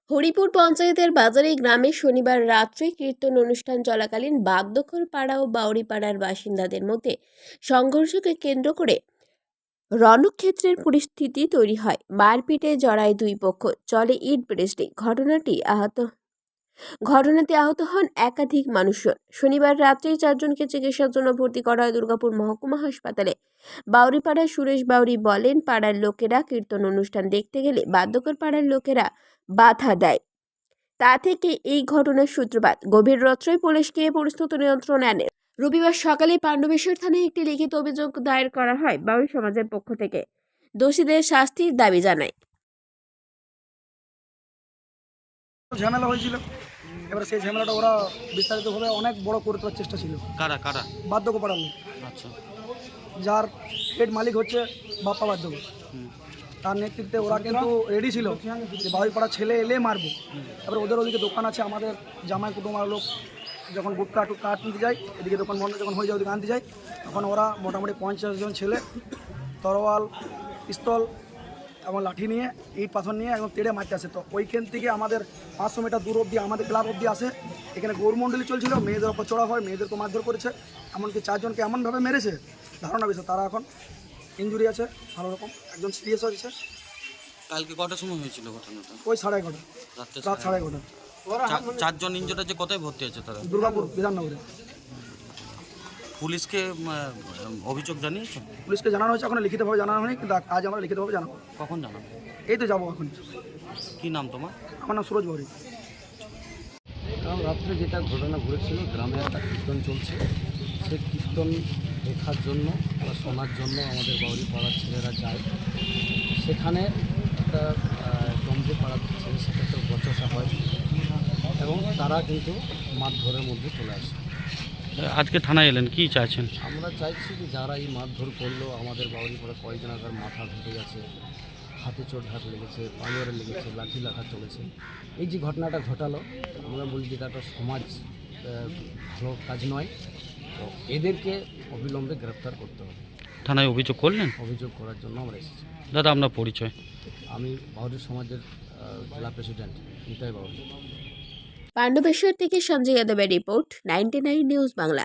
হরিপুর পঞ্চায়েতের বাজারে গ্রামে শনিবার রাত্রে কীর্তন অনুষ্ঠান চলাকালীন বাগদখল পাড়া ও বাউরিপাড়ার বাসিন্দাদের মধ্যে সংঘর্ষকে কেন্দ্র করে রণক্ষেত্রের পরিস্থিতি তৈরি হয়। মারপিটে জড়ায় দুই পক্ষ, চলে ইট বৃষ্টি। ঘটনাতে আহত হন একাধিক মানুষজন। শনিবার রাত্রেই 4 জনকে চিকিৎসার জন্য ভর্তি করা হয় দুর্গাপুর মহকুমা হাসপাতালে। বাউরিপাড়ার সুরেশ বাউরি বলেন, পাড়ার লোকেরা কীর্তন অনুষ্ঠান দেখতে গেলে বাদ্যকর পাড়ার লোকেরা বাধা দেয়। তা থেকে এই ঘটনার সূত্রপাত। গভীর রাত্রে পুলিশকে পরিস্থিতি নিয়ন্ত্রণে আনে। রবিবার সকালে পাণ্ডবেশ্বর থানায় একটি লিখিত অভিযোগ দায়ের করা হয় বাউরি সমাজের পক্ষ থেকে। দোষীদের শাস্তির দাবি জানায়। ঝামেলা হয়েছিল, এবার সেই ঝামেলাটা ওরা বিস্তারিতভাবে অনেক বড় করে তোলার চেষ্টা ছিল। কারা কারা? বার্ধক্য পাড়ার লোক, আচ্ছা। যার হেড মালিক হচ্ছে বাপ্পা বার্ধক্য, তার নেতৃত্বে ওরা কিন্তু রেডি ছিল যে বাউরিপাড়া ছেলে এলে মারবো। তারপরে ওদের ওদিকে দোকান আছে, আমাদের জামাই কুটুমার লোক যখন গুটকা টুটকা আনতে যায়, এদিকে দোকান বন্ধ যখন হয়ে যায় ওদিকে আনতে যায়, তখন ওরা মোটামুটি 50 জন ছেলে তরোয়াল, পিস্তল এবং লাঠি নিয়ে, ইট পাথর নিয়ে একদম তেড়ে মারতে আসে। তো ওইখান থেকে আমাদের 500 মিটার দূর অবধি আমাদের ক্লাব অবধি আসে। এখানে গৌরমণ্ডলী চলছিল, মেয়েদের ওপর চড়া হয়, মেয়েদেরকে মারধর করেছে, এমনকি 4 জনকে এমনভাবে মেরেছে ধারণা বিষয়। তারা এখন ইনজুরি আছে ভালো রকম, একজন সিরিয়াস হয়েছে। কালকে কটার সময় হয়েছিল ঘটনাটা? ওই 11:30 রাত 11:30। 4 জন ইনজুর্ড আছে, কোথায় ভর্তি আছে তারা? দুর্গাপুর বিধাননগরে। পুলিশকে অভিযোগ জানিয়েছে? পুলিশকে জানানো হয়েছে, এখন লিখিতভাবে জানানো হয়নি, কিন্তু আজ আমরা লিখিতভাবে জানাবো। কখন জানাবো? এই তো যাবো এখন। কি নাম তোমার? আমার নাম সুরজ বাউরি। কাল রাত্রে যেটা ঘটনা ঘটেছিল, গ্রামে একটা কীর্তন চলছে। সেই কীর্তন দেখার জন্য বা শোনার জন্য আমাদের বাউরি পাড়ার ছেলেরা যায়। সেখানে একটা গঞ্জে পাড়ার ছেলের সাথে একটা বচসা হয় এবং তারা কিন্তু মারধরের মধ্যে চলে আসে। আজকে থানায় এলেন, কি চাইছেন? আমরা চাইছি যে যারা এই মারধর করলো, আমাদের বাউরি পাড়া কয়েকজনের মাথা ফেটে গেছে, হাতে চোটঘাট লেগেছে, পাঁজরে লেগেছে, লাঠি লাগা চলেছে। এই যে ঘটনাটা ঘটালো, আমরা বলি যে এটা একটা সমাজ ভালো কাজ নয়। তো এদেরকে অবিলম্বে গ্রেপ্তার করতে হবে। থানায় অভিযোগ করলেন? অভিযোগ করার জন্য আমরা এসেছি। দাদা, আপনার পরিচয়? আমি বাউরি সমাজের জেলা প্রেসিডেন্ট নিতাই বাউরি। পাণ্ডবেশ্বর থেকে সঞ্জয় যাদবের রিপোর্ট, 99 নিউজ বাংলা।